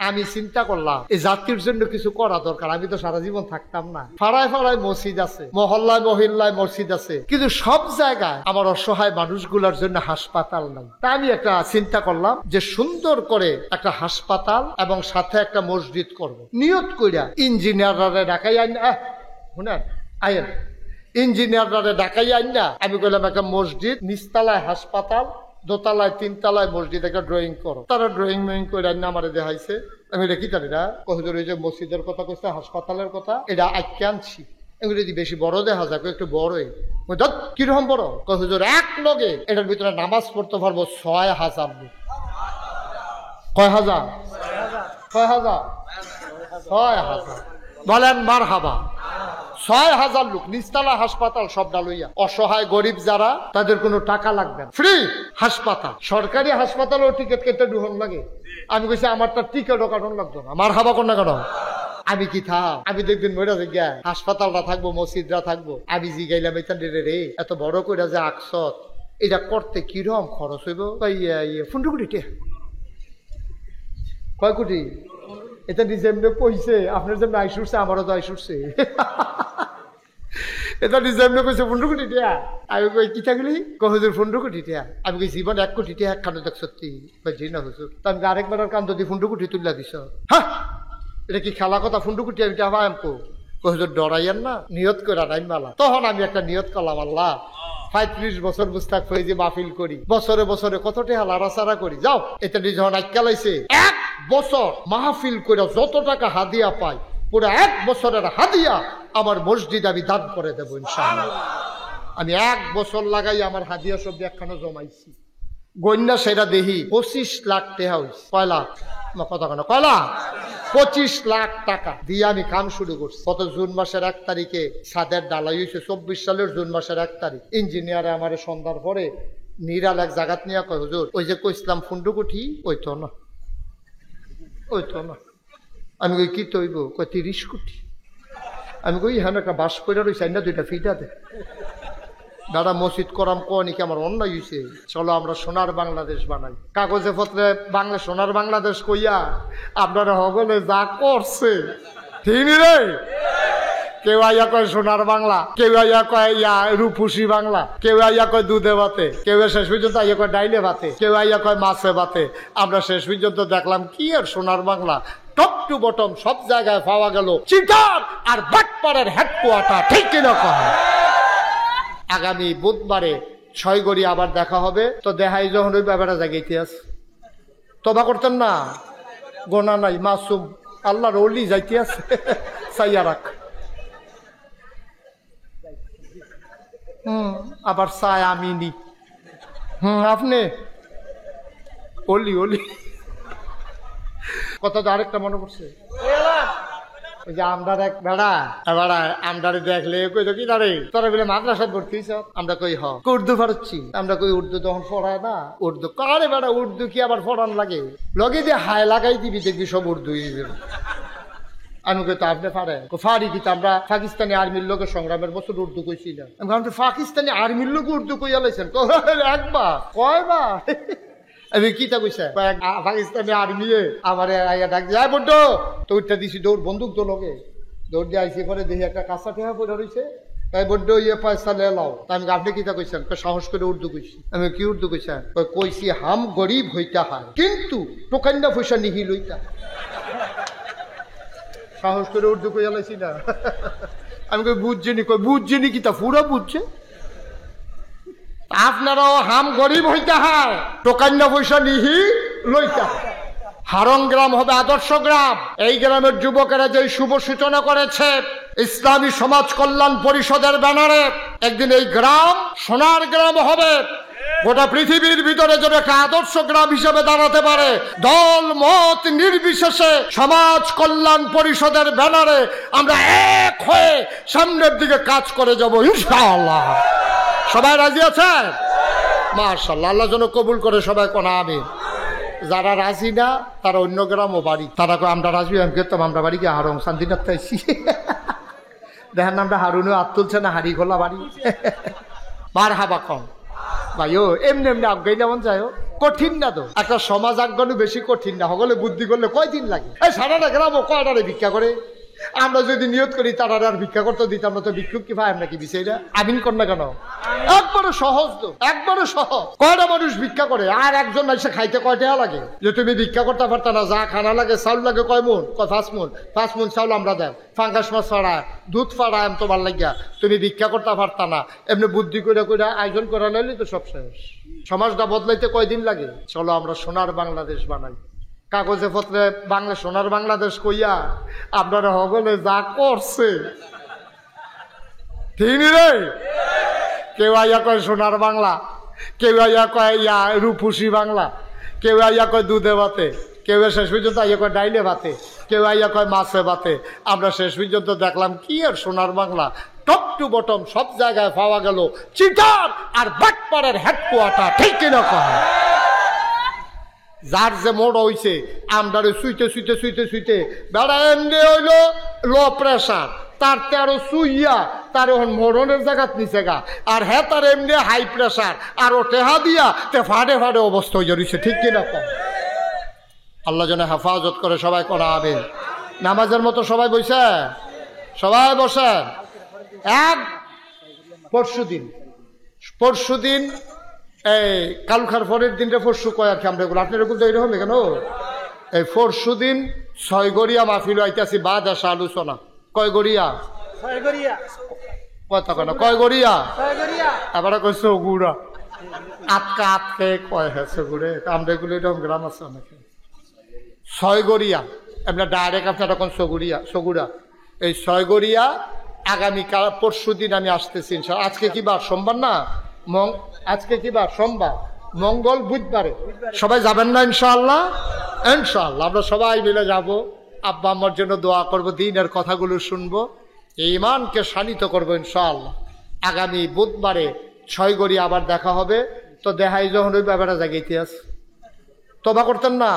আমি চিন্তা করলাম এই জাতির জন্য কিছু করা দরকার। আমি তো সারা জীবন থাকতাম না। পাড়ায় পাড়ায় মসজিদ আছে, মহল্লায় মহিল্লায় মসজিদ আছে, কিন্তু সব জায়গায় আমার অসহায় মানুষগুলোর জন্য হাসপাতাল নাই। তা আমি একটা চিন্তা করলাম যে সুন্দর করে একটা হাসপাতাল এবং সাথে একটা মসজিদ করব। নিয়ত কইরা ইঞ্জিনিয়াররা ঢাকাই আইন ইঞ্জিনিয়াররা ঢাকাই আইন না আমি কইলাম একটা মসজিদ, নিচতলায় হাসপাতাল, দোতলায় তিনতলায় মসজিদ, একটা ড্রয়িং করো। তারা ড্রয়িং করে আইন আমারে দেখাইছে। আমি এটা কি জানি না, কতদূর ওই যে মসজিদের কথা কইছে, হাসপাতালের কথা, এটা আঁকে আনছি। এগুলো যদি বেশি বড় দেখা যায়, একটু বড়ই কিরকম বড়, হুজুর এক লগে এটার ভিতরে নামাজ পড়তে পারবো ৬,০০০ লোক। কয় হাজার? ৬,০০০। ৬,০০০ বলেন মারহাবা। ৬,০০০ লোক, নিচতলা হাসপাতাল, সবটা লইয়া। অসহায় গরিব যারা, তাদের কোনো টাকা লাগবে না, ফ্রি হাসপাতাল। সরকারি হাসপাতালেও টিকিট কেটে ঢুকন লাগে। আমি কইছি আমার তার টিকিটও কাটন লাগতো না। মারহাবা কোন না কেন? আমি কি থাক, আমি দেখবেন মরে গিয়া হাসপাতালটা থাকবো, মসজিদরা থাকবো। আমি জিগাইলাম এটা রে এত বড় করে যে আকসত, এটা করতে কিরম খরচ হইব? 15 কোটি টাকা। কয় কোটি? এটা যেমনি কইছে, আপনার যেমনি আইস উঠছে, আমারও তো আইস উঠছে। এটা যেমনি কইছে 15 কোটি টাকা। আমি কই কি থাকলি? হুজুর 15 কোটি টাকা। আমি কই জীবন 1 কোটি টাকা একখানে দেখ সত্যি? জি না হুজুর। তা আমি আরেকবার কান যদি 15 কোটি তুললা দিছ, হ্যাঁ এটা কি খেলা কথা? 15 কোটি আমি টাকা আমকো। হুজুর ডরাইয়েন না, নিয়ত করে নাই মালা। তখন আমি একটা নিয়ত করলাম, আল্লাহ 35 বছর মুস্তাক ফয়েজি মাহফিল করি, বছরে বছরে কত টাকা লাড়াচাড়া করি, যাও এটা যখন আজকালাইছে 1 বছর মাহফিল করে যত টাকা হাদিয়া পাই, পুরো 1 বছরের হাদিয়া আমার মসজিদ আমি দান করে দেবো ইনশাআল্লাহ। আমি 1 বছর লাগাই আমার হাদিয়া সব একখানে জমাইছি। গন্যা সেটা দেখি 25 লাখ টাকা হয়েছে। কয় লাখ? কথা কেন? কয় লাখ? 25 লাখ টাকা দিয়ে আমি কাম শুরু করছি। গত জুন মাসের 1 তারিখে ছাদের ডালাই হয়েছে। 24 সালের জুন মাসের 1 তারিখ ইঞ্জিনিয়ারে আমার সন্ধ্যার পরে নিরাল এক জায়গাত নিয়ে কয়, হুজুর ওই যে কইছিলাম 15 কোটি, ওই তো না, ওই তো না। আমি কই কি তৈব? কয় 30 কোটি। আমি কই হ্যাঁ একটা বাস করে রয়েছে না, 2টা ফিটা দে। দাদা মসজিদ করাম কি আমার অন্যায় হয়েছে? চলো আমরা সোনার বাংলাদেশ বানাই। কাগজে পত্রে বাংলা সোনার বাংলাদেশ কইয়া আপনারা হগলে যা করছে, ঠিক রে? কেউ আইয়া কয় সোনার বাংলা, কেউ আইয়া কয় রূপসী বাংলা, কেউ আইয়া কয় দুধে ভাতে, কেউ শেষ পর্যন্ত আইয়া কয় ডাইলে ভাতে, কেউ আইয়া কয় মাছে ভাতে। আমরা শেষ পর্যন্ত দেখলাম কি আর সোনার বাংলা, টপ টু বটম সব জায়গায় পাওয়া গেল চিটার আর বাটপাড়ার হেডকোয়ার্টার, ঠিক কিনা কয়? আগামী বুধবারে 6 গড়ি আবার দেখা হবে। তো দেখাই যখন ওই ব্যাপারটা জায়গা ইতিহাস তবা করতেন না, গোনা নাই, মাসুম আল্লাহর ওলি যাইতে আছে, চাইয়া রাখ। আবার চায় আমি নি। আপনি ওলি ওলি কথা তো আরেকটা মনে পড়ছে। ওই যে আমরার এক বেড়া আমরারে দেখলে কই তো কি দাঁড়ে তোরা বলে মাদ্রাসায় ভর্তি হইছ? আমরা কই হ উর্দু পড়াচ্ছি। আমরা কই উর্দু তখন পড়ায় না, উর্দু কারে বেড়া, উর্দু কি আবার পড়ান লাগে? লগে যে হায় লাগাই দিবি দেখবি সব উর্দু। আমি কই তো আপনি পারে ফারি দিতে, আমরা পাকিস্তানি আর্মির লোকের সংগ্রামের বছর উর্দু কইছিলাম। আমি ভাবছি পাকিস্তানি আর্মির লোক উর্দু কইয়া লাইছেন? একবার কয়বার আমি কিতা কইছে, পাকিস্তানি আর্মি আমার ডাক যায় বড্ড তো উঠতে দিছি, দৌড় বন্দুক তো লগে দৌড় দিয়ে আইসি পরে দেখি একটা কাঁচা টেহা পড়ে রয়েছে। তাই বড্ড পয়সা লেলাও। তাই আমি আপনি কিতা কইছেন? সাহস করে উর্দু কইছি। আমি কি উর্দু কইছেন? কইছি হাম গরিব হইতা হয় কিন্তু টোকান্না পয়সা নিহি লইতা। সাহস করে উর্দু কইয়া লাইছি না। আমি কই বুঝছিনি, কই বুঝছিনি কিতা পুরা বুঝছে। আপনারাও হাম গরিব হইতে হয়, টোকান্না পয়সা নিহি লইতা। হারং গ্রাম হবে আদর্শ গ্রাম। এই গ্রামের যুবকেরা যে শুভ সূচনা করেছে ইসলামী সমাজ কল্যাণ পরিষদের ব্যানারে, একদিন এই গ্রাম সোনার গ্রাম হবে। গোটা পৃথিবীর ভিতরে যেন একটা আদর্শ গ্রাম হিসেবে দাঁড়াতে পারে। দল মত নির্বিশেষে সমাজ কল্যাণ পরিষদের ব্যানারে আমরা এক হয়ে সামনের দিকে কাজ করে যাব ইনশাআল্লাহ। সবাই রাজি আছেন? মাশাআল্লাহ, আল্লাহ যেন কবুল করে সবাই কোন আমিন। যারা রাজি না তারা অন্য গ্রামও বাড়ি, তারা আমরা রাজি আমি করতাম, আমরা বাড়ি গিয়ে হারং শান্তিনাথ চাইছি। দেখেন আমরা হারুনও হাত তুলছে না, হাড়ি খোলা বাড়ি। মার হাবা কম ভাই ও এমনি এমনি আগাইলে মন যায়। কঠিন না তো, একটা সমাজ আজ্ঞানু বেশি কঠিন না, হগলে বুদ্ধি করলে কয়দিন লাগে। এই সারাটা গ্রামও কয়টারে ভিক্ষা করে, আমরা যদি নিয়ত করি তারা আর ভিক্ষা করতে দিতাম না, তো ভিক্ষুক কি ভাই নাকি বিষয়টা আমিন কর না কেন? একবারে সহজ তো, একবারে সহজ। কয়টা মানুষ ভিক্ষা করে, আর একজন এসে খাইতে কয়টা লাগে? যে তুমি ভিক্ষা করতে পারতা না, যা খানা লাগে চাউল লাগে কয় মন? কয় 5 মন। 5 মন চাউল আমরা দেয়, ফাঙ্গাস মাছ ফাড়ায়, দুধ ফাড়ায়, এম তোমার লাগিয়া তুমি ভিক্ষা করতে পারতা না। এমনি বুদ্ধি করে করে আয়োজন করা লাইলে তো সব শেষ। সমাজটা বদলাইতে কয়দিন লাগে? চলো আমরা সোনার বাংলাদেশ বানাই। কাগজে পত্রে বাংলা সোনার বাংলাদেশ কইয়া আপনারা হগলে যা করছে, ঠিক রে? কেউ আইয়া কয় সোনার বাংলা, কেউ আইয়া কয় ইয়া রূপসী বাংলা, কেউ আইয়া কয় দুধে ভাতে, কেউ শেষ পর্যন্ত আইয়া কয় ডাইলে ভাতে, কেউ আইয়া কয় মাছে ভাতে। আমরা শেষ পর্যন্ত দেখলাম কি আর সোনার বাংলা, টপ টু বটম সব জায়গায় পাওয়া গেল চিটার আর বাটপাড়ার হেডকোয়ার্টার, ঠিক কিনা কয়? যার যে মোড় হইছে আমদারে শুইতে শুইতে শুইতে শুইতে বেড়া এমনি হইলো লো প্রেশার, তার তেরো শুইয়া তার এখন মরণের জায়গাত নিচে গা, আর হ্যাঁ তার এমনি হাই প্রেশার, আর ও টেহা দিয়া তে ফাটে ফাটে অবস্থা হয়ে যাচ্ছে, ঠিক কিনা কম? আল্লাহ যেন হেফাজত করে। সবাই করা হবে নামাজের মতো, সবাই বসে, সবাই বসেন। এক পরশুদিন এই কালুখার পরের দিনটা পরশু কয় আর কি আমরা এগুলো, আপনার এগুলো তো এইরকম কেন? এই পরশুদিন 6 গড়িয়া মাহফিল আইতাছি, বাদ আসা আলোচনা। কয় গড়িয়া? 6 গড়িয়া। কথা কেন? কয় গড়িয়া? 6 গড়িয়া। আবার কয় সগুড়া, আটকা আটকে কয় হ্যাঁ সগুড়ে, আমরা এগুলো এরকম গ্রাম আছে অনেকে। 6 গড়িয়া আপনার ডাইরেক্ট আপনার এখন সগুড়া। এই 6 গড়িয়া আগামীকাল পরশুদিন আমি আসতেছি। আজকে কি বার? সোমবার না? আজকে কি বার? সোমবার, মঙ্গল, বুধবারে সবাই যাবেন না ইনশাআল্লাহ? ইনশাআল্লাহ আমরা সবাই মিলে যাব। আব্বা আমার জন্য দোয়া করব, দিনের কথাগুলো শুনবো, ঈমানকে শানিত করবো ইনশাআল্লাহ। আগামী বুধবারে 6 গড়ি আবার দেখা হবে। তো দেখাই যখন ওই ব্যাপারটা জাগে ইতিহাস তবা করতেন না,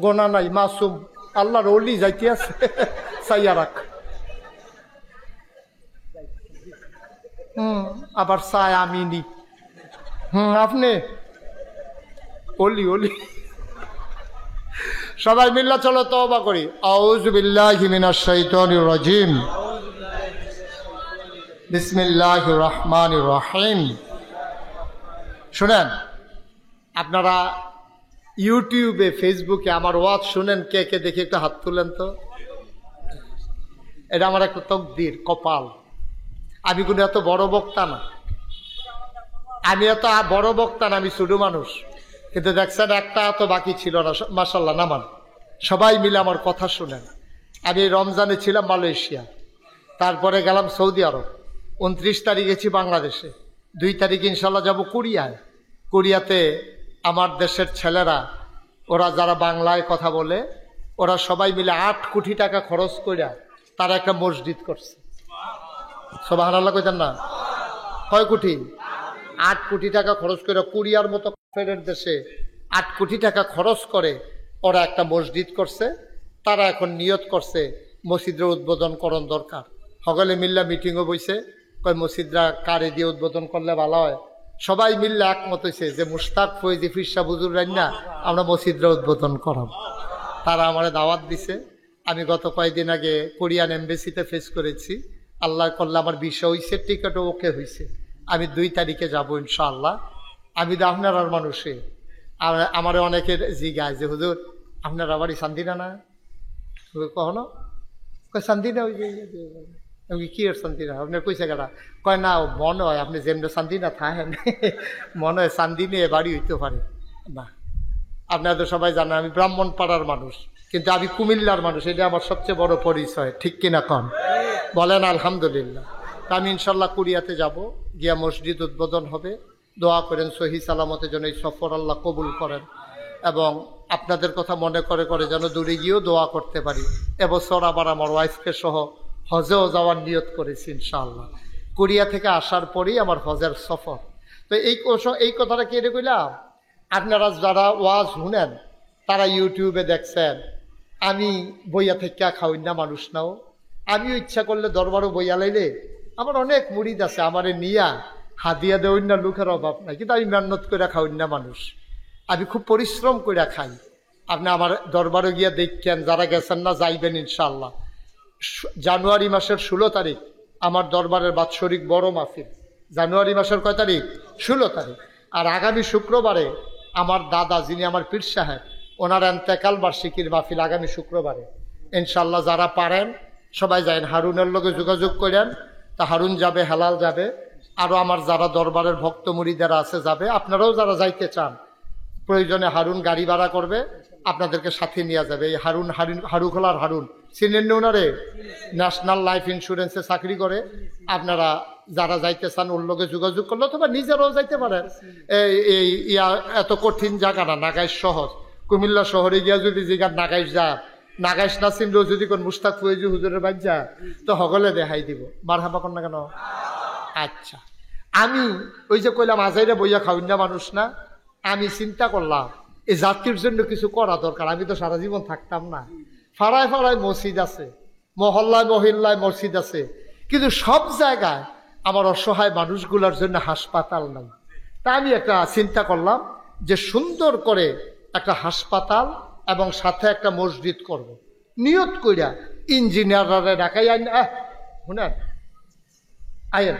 গোনা নাই, মাসুম আল্লাহর ওলি যাইতে আছে, চাইয়া রাখ। আবার চায় আমি নি, আপনি ওলি সবাই মিল্লা চলো তওবা করি। আউযু বিল্লাহি মিনাশ শাইতানির রাজিম, বিসমিল্লাহির রহমানির রহিম। শুনেন, আপনারা ইউটিউবে ফেসবুকে আমার ওয়াজ শুনেন, কে কে দেখি একটু হাত তুলেন তো। এটা আমার একটা তকদির, কপাল। আমি কোনো এত বড় বক্তা না, আমি ছোট মানুষ, কিন্তু দেখছেন একটা এত বাকি ছিল না, মাশাআল্লাহ নামান। সবাই মিলে আমার কথা শুনেন। আমি রমজানে ছিলাম মালয়েশিয়া, তারপরে গেলাম সৌদি আরব, 29 তারিখ গেছি বাংলাদেশে, 2 তারিখ ইনশাল্লাহ যাব কোরিয়ায়। কোরিয়াতে আমার দেশের ছেলেরা, ওরা যারা বাংলায় কথা বলে, ওরা সবাই মিলে 8 কোটি টাকা খরচ করে তারা একটা মসজিদ করছে। সুবহানাল্লাহ কইতেন না? কয় কোটি? 8 কোটি টাকা খরচ করে, কোরিয়ার মতো কাফেরের দেশে 8 কোটি টাকা খরচ করে ওরা একটা মসজিদ করছে। তারা এখন নিয়ত করছে মসজিদের উদ্বোধন করণ দরকার। সকলে মিল্লা মিটিংও বইছে, কয় মসজিদরা কারে দিয়ে উদ্বোধন করলে ভালো হয়। সবাই মিল্লা একমত হয়েছে যে মুশতাক ফৈজি ফিরসা বুজুর রান্না আমরা মসজিদরা উদ্বোধন করাব। তারা আমার দাওয়াত দিছে। আমি গত কয়েকদিন আগে কোরিয়ান এমবেসিতে ফেস করেছি, আল্লাহ করলে আমার বিষয় হয়েছে, টিকিটও ওকে হয়েছে। আমি 2 তারিখে যাব ইনশাআল্লাহ। আমি তো আপনার মানুষে, আমার অনেকের জিগায় যে হুজুর আপনার বাড়ি শান্তিনা না? কখনো শান্তিনা? ওই যে কি আর শান্তিনা আপনার কইসা গেলা? কয় না, মনে হয় আপনি যেমন শান্তিনা থাকেন, মনে হয় শান্তি নিয়ে বাড়ি হইতে পারে না। আপনারা তো সবাই জানেন আমি ব্রাহ্মণ পাড়ার মানুষ, কিন্তু আমি কুমিল্লার মানুষ, এটা আমার সবচেয়ে বড় পরিচয়, ঠিক কিনা কন? বলেন আলহামদুলিল্লাহ। আমি ইনশাল্লাহ কোরিয়াতে যাব, গিয়া মসজিদ উদ্বোধন হবে। দোয়া করেন সহি সালামতের জন্য এই সফর আল্লাহ কবুল করেন, এবং আপনাদের কথা মনে করে করে যেন দূরে গিয়েও দোয়া করতে পারি। এবছর আবার আমার ওয়াইফকে সহ হজেও যাওয়ার নিয়ত করেছি ইনশাআল্লাহ। কোরিয়া থেকে আসার পরেই আমার হজের সফর। তো এই কথাটা কে কইলাম, আপনারা যারা ওয়াজ শুনেন তারা ইউটিউবে দেখছেন, আমি বইয়া থেকে খাওয়াই না মানুষ নাও। আমিও ইচ্ছা করলে দরবারও বইয়া লাইলে আমার অনেক মুরিদ আছে, আমারে নিয়া হাদিয়া দেওয়ার না লোকের অভাব নাই, কিন্তু আমি মেহনত করে খাওয়াই না মানুষ। আমি খুব পরিশ্রম করে খাই। আপনি আমার দরবারে গিয়া দেখছেন, যারা গেছেন না যাইবেন ইনশাআল্লাহ। জানুয়ারি মাসের 16 তারিখ আমার দরবারের বাৎসরিক বড় মাহফিল। জানুয়ারি মাসের কয় তারিখ? 16 তারিখ। আর আগামী শুক্রবারে আমার দাদা, যিনি আমার পীর সাহেব, ওনার এন্তেকাল বার্ষিকীর মাহফিল আগামী শুক্রবারে। ইনশাআল্লাহ যারা পারেন সবাই যাবেন, হারুনের লগে যোগাযোগ করেন। তা হারুন যাবে, হেলাল যাবে, আরও আমার যারা দরবারের ভক্ত মুরিদারা আছে যাবে। আপনারাও যারা যাইতে চান প্রয়োজনে হারুন গাড়ি ভাড়া করবে, আপনাদেরকে সাথে নিয়ে যাবে। এই হারুন হারুখোলার হারুন চিনেন না? ওনারে ন্যাশনাল লাইফ ইন্স্যুরেন্সে চাকরি করে। আপনারা যারা যাইতে চান ওর লগে যোগাযোগ করলে অথবা নিজেরাও যাইতে পারেন। এই এত কঠিন জায়গা না, নাগাইশ সহজ। কুমিল্লা শহরে গিয়া যদি জিগার নাগাইশ যা, নাগাইশ না চিনলেও যদি কোন মুস্তাক ফয়েজি হুজুরের বাচ্চা, তো হগলে দেখাই দিব। মারহাবা কর না কেন? আচ্ছা, আমি ওই যে কইলাম আজাইরা বইয়া খাওয়ান না মানুষ না, আমি চিন্তা করলাম এই জাতির জন্য কিছু করা দরকার। আমি তো সারা জীবন থাকতাম না। ফাড়ায় ফাড়ায় মসজিদ আছে, মহল্লায় মহিল্লায় মসজিদ আছে, কিন্তু সব জায়গায় আমার অসহায় মানুষগুলোর জন্য হাসপাতাল নাই। তা আমি একটা চিন্তা করলাম যে সুন্দর করে একটা হাসপাতাল এবং সাথে একটা মসজিদ করব। নিয়ত কইরা ইঞ্জিনিয়াররা ডাকাই আইন, শুনেন আইন,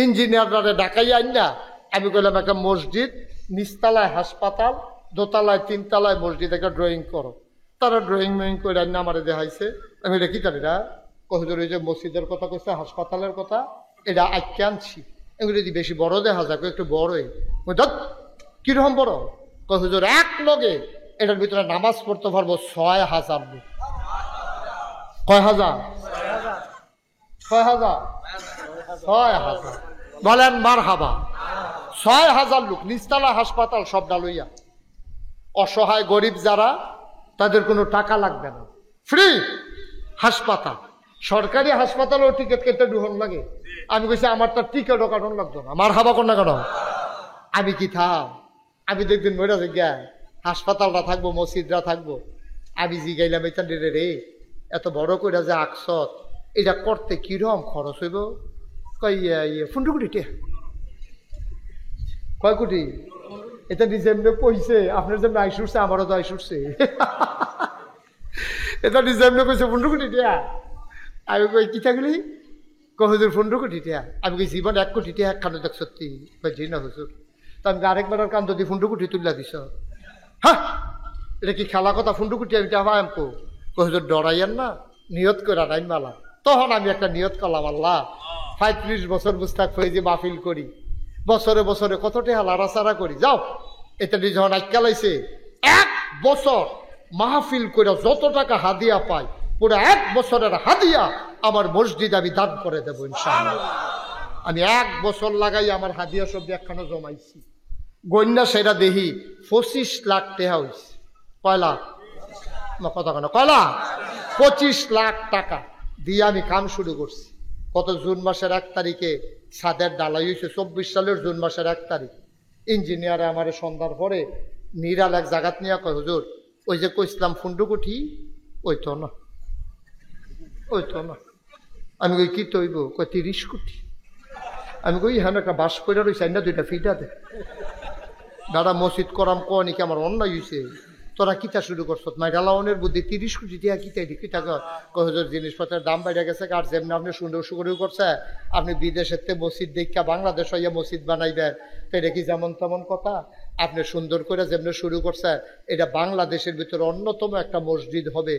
ইঞ্জিনিয়াররা ডাকাই আইন না, আমি কইলাম একটা মসজিদ, নিচতলায় হাসপাতাল, দোতলায় তিনতলায় মসজিদ, একটা ড্রয়িং করো। তারা ড্রয়িং ময়িং করে আইন আমারে দেখাইছে। আমি এটা কি জানিরা কহিদুর ওই যে মসজিদের কথা কইছে, হাসপাতালের কথা, এটা আঁকে আনছি। এগুলো যদি বেশি বড় দেখা যাক, একটু বড়ই। কিরকম বড়? কহিদুর এক লগে এটার ভিতরে নামাজ পড়তে পারবো 6000 লোক। কয় হাজার? 6000। 6000 বলেন মারহাবা। 6000 লোক, নিচতলা হাসপাতাল সবটা লইয়া। অসহায় গরিব যারা, তাদের কোনো টাকা লাগবে না, ফ্রি হাসপাতাল। সরকারি হাসপাতালেও টিকিট কেটে ঢুকন লাগে। আমি কইছি আমার তার টিকিটও কাটন লাগতো না। মারহাবা কর না কেন? আমি কি থাম? আমি দেখবেন মরে গিয়া হাসপাতালটা থাকবো, মসজিদরা থাকবো। আমি জিগাইলাম এটা রে এত বড় করে যে আকসত, এটা করতে কিরম খরচ হইব? কই 15 কোটি টাকা। কয় কোটি? এটা নিজে এমনি কইছে, আপনার যেমন আইস উঠছে আমারও তো আইস উঠছে। এটা নিজে এমনি কইছে 15 কোটি টাকা। আমি কই কি থাকলি? হুজুর 15 কোটি টাকা। আমি কই জীবন 1 কোটি টাকা একখানে দেখ সত্যি? জি না হুজুর। তো আমি আরেকবার কান্দ দিয়ে 15 কোটি তুললা দিছ। হ্যাঁ, এটা কি খেলা কথা? 15 কোটি আমি টাকা আমকো। হুজুর ডরাইয়েন না, নিয়ত করে নাই মালা। তখন আমি একটা নিয়ত করলাম, আল্লাহ 35 বছর মুস্তাক ফয়েজি মাহফিল করি, বছরে বছরে কত টাকা লাড়াচাড়া করি। যাও এটা যখন আইকালাইছে 1 বছর মাহফিল করে যত টাকা হাদিয়া পাই, পুরো 1 বছরের হাদিয়া আমার মসজিদ আমি দান করে দেবো ইনশাআল্লাহ। আমি 1 বছর লাগাই আমার হাদিয়া সব একখানে জমাইছি। গন্যা সেটা দেখি 25 লাখ টাকা হয়েছে। কয় লাখ? কথা কেন? কয় লাখ? 25 লাখ টাকা দিয়ে আমি কাম শুরু করছি। কত? জুন মাসের 1 তারিখে ছাদের ডালাই হয়েছে। 24 সালের জুন মাসের 1 তারিখ। ইঞ্জিনিয়ারে আমার সন্ধ্যার পরে নিরাল এক জায়গাত নিয়ে কয়, হুজুর ওই যে কইসলাম 15 কোটি, ওই তো না, ওই তো না। আমি কই কি তৈব? কয় 30 কোটি। আমি কই হ্যাঁ একটা বাস করে রয়েছে না, 2টা ফিটা দে। দাদা মসজিদ করাম কনি কি আমার অন্যায় হয়েছে? তোরা কিতা শুরু করছ? মাইরালাওনের বুদ্ধি 30 কোটি দিয়া কিতা কহজোর জিনিসপত্রের দাম বাইরে গেছে। আর যেমনি আপনি সুন্দর শুরু করছে, আপনি বিদেশের তে মসজিদ দেখা বাংলাদেশ হইয়া মসজিদ বানাইবেন, তো এটা কি যেমন তেমন কথা? আপনি সুন্দর করে যেমনি শুরু করছে, এটা বাংলাদেশের ভিতরে অন্যতম একটা মসজিদ হবে।